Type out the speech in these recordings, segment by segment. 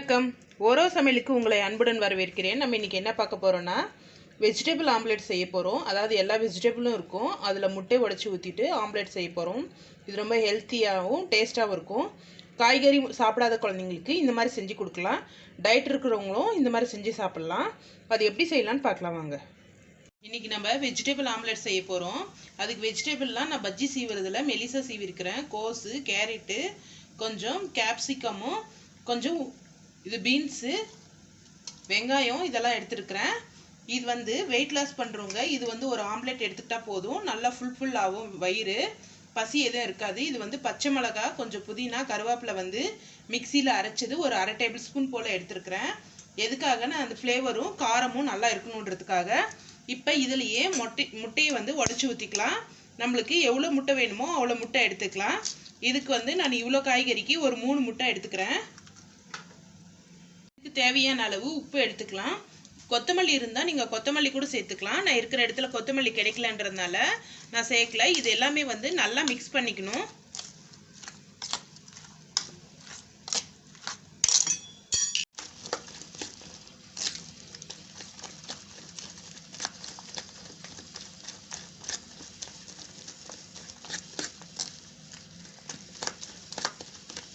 வணக்கம். ஓரோ சமையலுக்கு உங்களை அன்புடன் வரவேற்கிறேன். நம்ம இன்றைக்கி என்ன பார்க்க போகிறோன்னா, வெஜிடபிள் ஆம்லேட் செய்ய போகிறோம். அதாவது எல்லா வெஜிடபிளும் இருக்கும், அதில் முட்டை உடச்சி ஊற்றிட்டு ஆம்லேட் செய்ய போகிறோம். இது ரொம்ப ஹெல்த்தியாகவும் டேஸ்ட்டாகவும் இருக்கும். காய்கறி சாப்பிடாத குழந்தைங்களுக்கு இந்த மாதிரி செஞ்சு கொடுக்கலாம். டயட் இருக்கிறவங்களும் இந்த மாதிரி செஞ்சு சாப்பிட்லாம். அது எப்படி செய்யலான்னு பார்க்கலாம் வாங்க. இன்றைக்கி நம்ம வெஜிடபிள் ஆம்லேட் செய்ய போகிறோம். அதுக்கு வெஜிடபிள்லாம் நான் பஜ்ஜி சீவுறதுல மெலிசா சீவிருக்கிறேன். கோஸு, கேரட்டு, கொஞ்சம் கேப்சிகமும், கொஞ்சம் இது பீன்ஸு, வெங்காயம் இதெல்லாம் எடுத்துருக்கிறேன். இது வந்து வெயிட் லாஸ் பண்ணுறவங்க இது வந்து ஒரு ஆம்லேட் எடுத்துக்கிட்டால் போதும். நல்லா ஃபுல் ஆகும், வயிறு பசி எதுவும் இருக்காது. இது வந்து பச்சை மிளகா, கொஞ்சம் புதினா, கருவேப்பிலை வந்து மிக்சியில் அரைச்சது ஒரு 1/2 டேபிள் ஸ்பூன் போல் எடுத்துருக்கிறேன். எதுக்காக நான் அந்த ஃப்ளேவரும் காரமும் நல்லா இருக்கணுன்றதுக்காக. இப்போ இதுலேயே முட்டையை வந்து உடச்சி ஊற்றிக்கலாம். நம்மளுக்கு எவ்வளோ முட்டை வேணுமோ அவ்வளோ முட்டை எடுத்துக்கலாம். இதுக்கு வந்து நான் இவ்வளோ காய்கறிக்கு ஒரு 3 முட்டை எடுத்துக்கிறேன். இதுக்கு தேவையான அளவு உப்பு எடுத்துக்கலாம். கொத்தமல்லி இருந்தால் நீங்கள் கொத்தமல்லி கூட சேர்த்துக்கலாம். நான் இருக்கிற இடத்துல கொத்தமல்லி கிடைக்கலன்றதுனால நான் சேர்க்கல. இது எல்லாமே வந்து நல்லா மிக்ஸ் பண்ணிக்கணும்.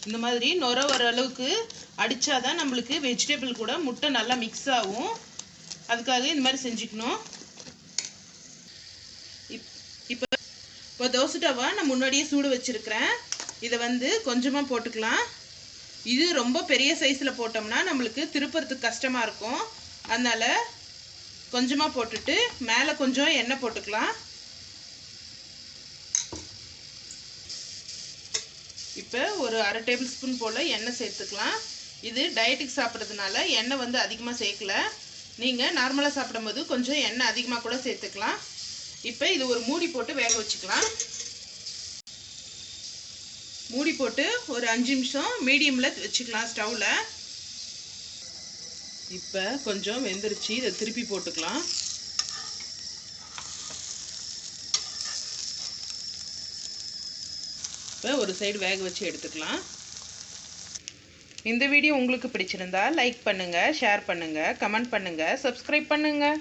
இந்த மாதிரி நுர வர அளவுக்கு அடித்தாதான் நம்மளுக்கு வெஜிடபிள் கூட முட்டை நல்லா மிக்ஸ் ஆகும். அதுக்காக இந்த மாதிரி செஞ்சுக்கணும். இப்போ தோசை டவா நான் முன்னாடியே சூடு வச்சுருக்கிறேன். இதை வந்து கொஞ்சமாக போட்டுக்கலாம். இது ரொம்ப பெரிய சைஸில் போட்டோம்னா நம்மளுக்கு திருப்புறதுக்கு கஷ்டமாக இருக்கும். அதனால் கொஞ்சமாக போட்டுட்டு மேலே கொஞ்சம் எண்ணெய் போட்டுக்கலாம். இப்போ ஒரு 1/2 டேபிள் ஸ்பூன் போல் எண்ணெய் சேர்த்துக்கலாம். இது டயட்டுக்கு சாப்பிட்றதுனால எண்ணெய் வந்து அதிகமாக சேர்க்கல. நீங்கள் நார்மலாக சாப்பிடும்போது கொஞ்சம் எண்ணெய் அதிகமாக கூட சேர்த்துக்கலாம். இப்போ இது ஒரு மூடி போட்டு வேக வச்சுக்கலாம். மூடி போட்டு ஒரு 5 நிமிஷம் மீடியமில் வச்சுக்கலாம் ஸ்டவ்வில். இப்போ கொஞ்சம் வெந்துருச்சு, இதை திருப்பி போட்டுக்கலாம். இப்போ ஒரு சைடு வேக வச்சு எடுத்துக்கலாம். இந்த வீடியோ உங்களுக்கு பிடிச்சிருந்தா லைக் பண்ணுங்கள், ஷேர் பண்ணுங்கள், கமெண்ட் பண்ணுங்கள், சப்ஸ்கிரைப் பண்ணுங்கள்.